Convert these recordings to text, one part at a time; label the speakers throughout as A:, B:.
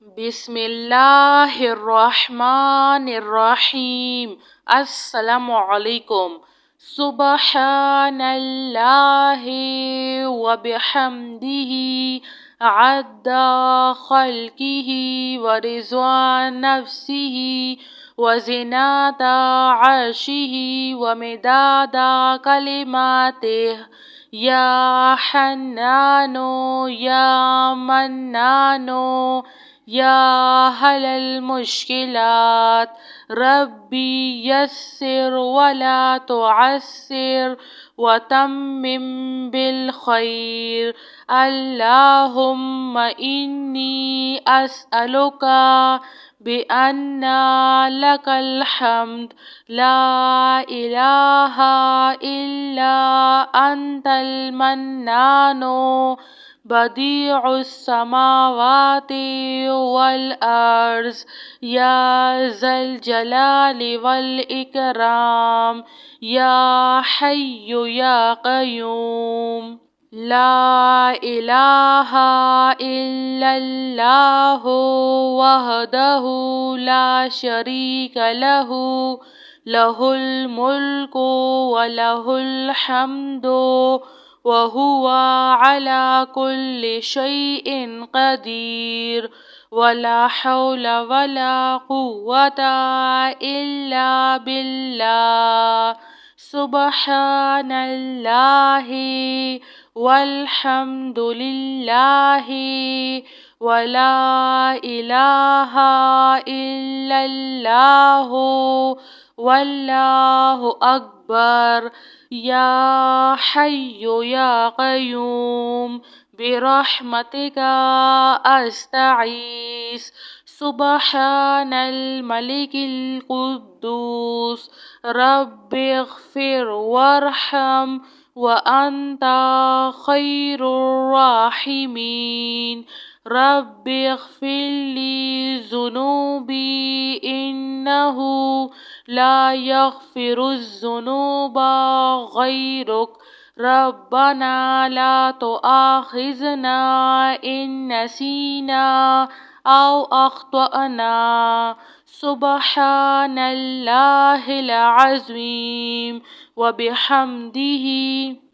A: بسم اللہ الرحمن الرحیم۔ السلام علیکم۔ سبحان اللہ وبحمدہ عدد خلقہ ورضوان نفسہ وزنة عرشہ ومداد کلماتہ۔ یا حنان یا منان یا حل المشکلات، ربی یسر ولا تعسر وتمم بالخیر۔ اللہم انی اسألک بأن لک الحمد لا الہ الا انت المنان بدیع السماوات والارض یا ذا الجلال والاکرام یا حی یا قیوم۔ لا الہ الا اللہ وحدہ لا شریک لہ، لہ الملک ولہ الحمد وہو علی کل شیء قدیر۔ ولا حول ولا قوة الا باللہ۔ سبحان اللہ والحمد للہ ولا الہ الا اللہ واللہ اکبر۔ یا حی یا قیوم برحمتک استغیث۔ سبحان الملک القدوس رب اغفر وارحم وانت خیر الراحمین۔ رب اغفر لی ذنوبی انہ لا یغفر الذنوب غیرک۔ ربنا لا تؤاخذنا ان نسینا او اخطأنا۔ سبحان اللہ العظیم وبحمدہ۔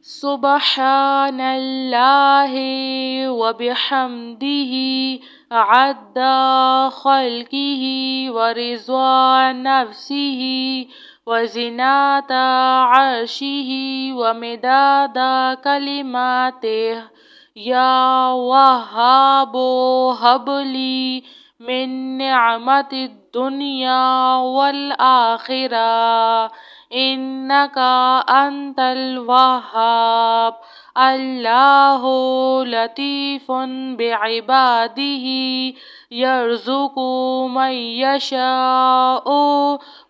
A: سبحان اللہ وبحمدہ عدد خلقہ ورضوان نفسہ وزنة عرشہ ومداد کلماتہ۔ یا وہاب ہب لی من نعمت الدنیا والآخرہ انک انت الوہاب۔ اللہ لطیف بعبادہ یرزق من یشاء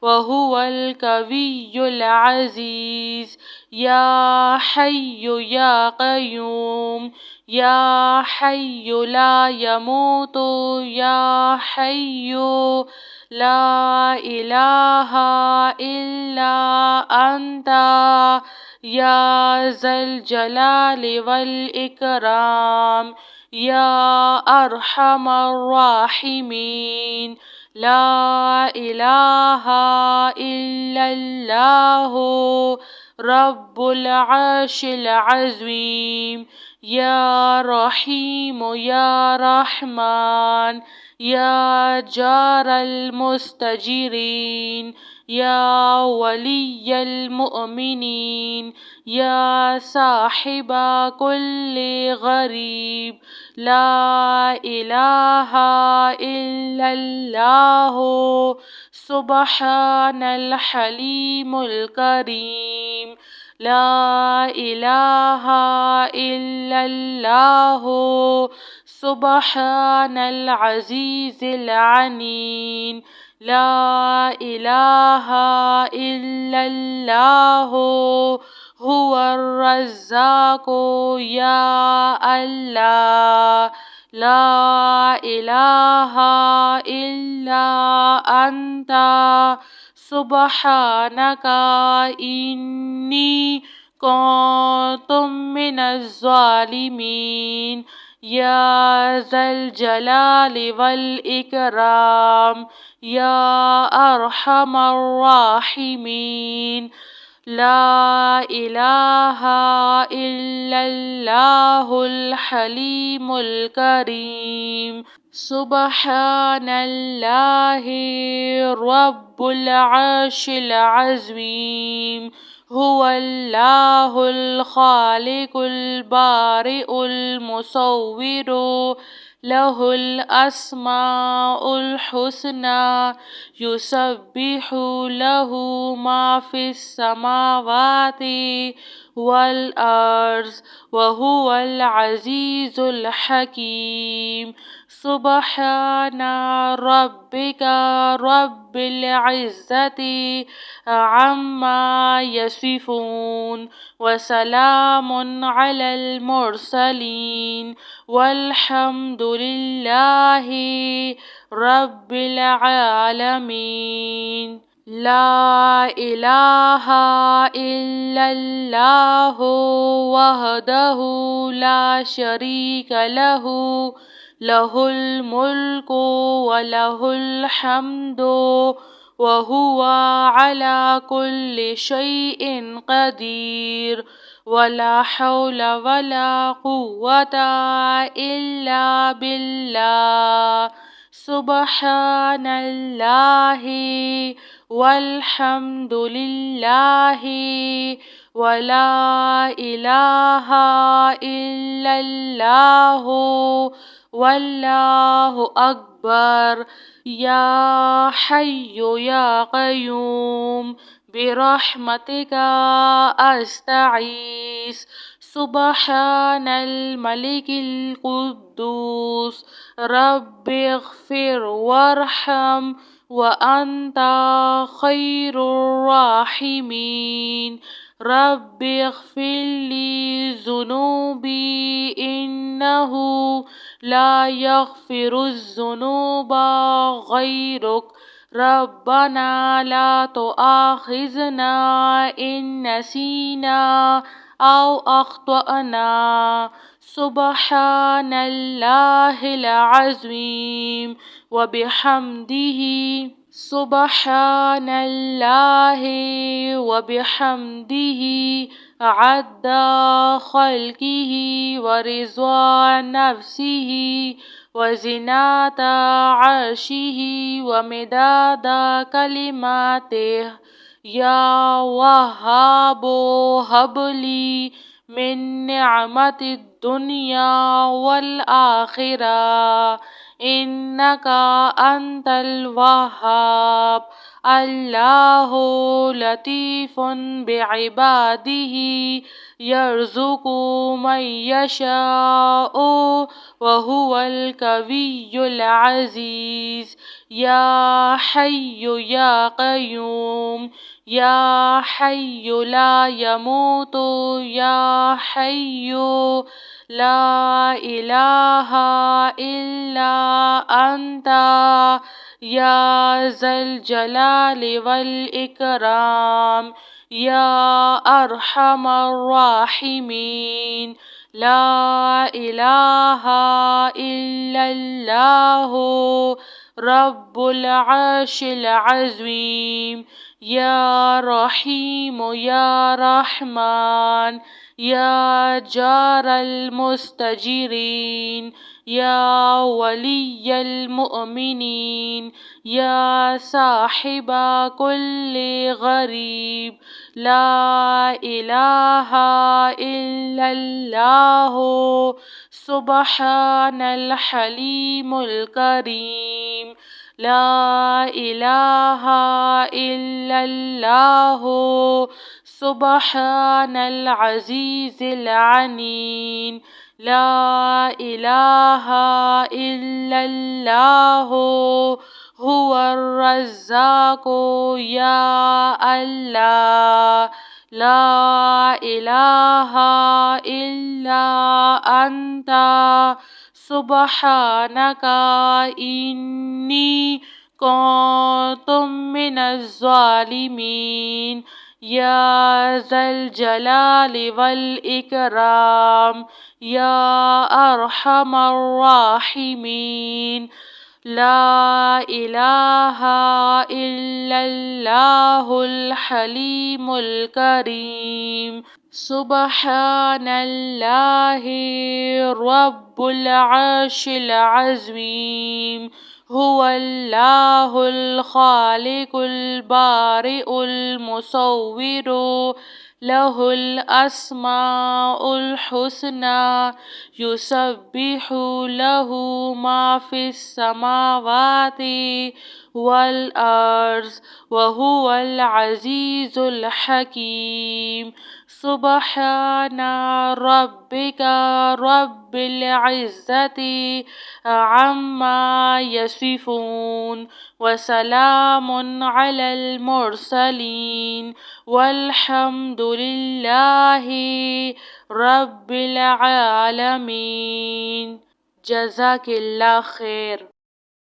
A: وہو القوی العزیز۔ یا حی یا قیوم یا حی لا یموت یا حی لا الہ الا انت یا ذا الجلال والاکرام یا ارحم الراحمین۔ لا الہ الا اللہ رب العرش العظیم۔ یا رحیم یا رحمن یا جار المستجیرین یا ولی المؤمنین یا صاحب کل غریب۔ لا الہ الا اللہ سبحان الحلیم الکریم۔ لا الہ الا اللہ سبحان العزیز العلیم۔ لا الہ الا اللہ هو الرزاق یا اللہ۔ لا الہ الا انت سبحانک انی کنت من الظالمین۔ يا ذا الجلال والإكرام يا أرحم الراحمين. لا إله إلا الله الحليم الكريم. سبحان الله رب العرش العظيم. هو الله الخالق البارئ المصور، له الأسماء الحسنى، يسبح له ما في السماوات والأرض وهو العزيز الحكيم. سبحان ربك رب العزة عما يصفون، وسلام على المرسلين، والحمد لله رب العالمين. لا إله إلا الله وحده لا شريك له، له الملك وله الحمد وهو على كل شيء قدير. ولا حول ولا قوة إلا بالله. سبحان الله والحمد لله ولا إله إلا الله والله أكبر. يا حي يا قيوم برحمتك أستغيث. سبحان الملك القدوس رب اغفر وارحم وأنت خير الراحمين. رب اغفر لي ذنوبي إنه لا يغفر الذنوب غيرك. ربنا لا تؤاخذنا إن نسينا أو أخطأنا. سبحان الله العظيم وبحمده. سبحان الله وبحمده عد خلقه ورضا نفسه وزنة عرشه ومداد كلماته. يا وهاب هب لي من نعمة الدنيا والآخرة إنك أنت الوهاب. الله لطيف بعباده يرزق من يشاء وهو القوي العزيز. يا حي يا قيوم يا حي لا يموت يا حي لا إله إلا أنت يا ذا الجلال والإكرام يا أرحم الراحمين. لا إله إلا الله رب العرش العظيم. يا رحيم يا رحمن يا جار المستجيرين يا ولي المؤمنين يا صاحب كل غريب. لا إله إلا الله سبحان الحليم الكريم. لا إله إلا الله سبحان العزيز العليم. لا إله إلا الله هو الرزاق يا الله. لا إله إلا أنت سبحانك إني كنت من الظالمين. يا ذا الجلال والإكرام يا أرحم الراحمين. لا إله إلا الله الحليم الكريم. سبحان الله رب العرش العظيم. هو الله الخالق البارئ المصور له الأسماء الحسنى يسبح له ما في السماوات والأرض وهو العزيز الحكيم. سبحان ربك رب العزة عما يصفون وسلام على المرسلين والحمد لله رب العالمين. جزاک اللہ خیر.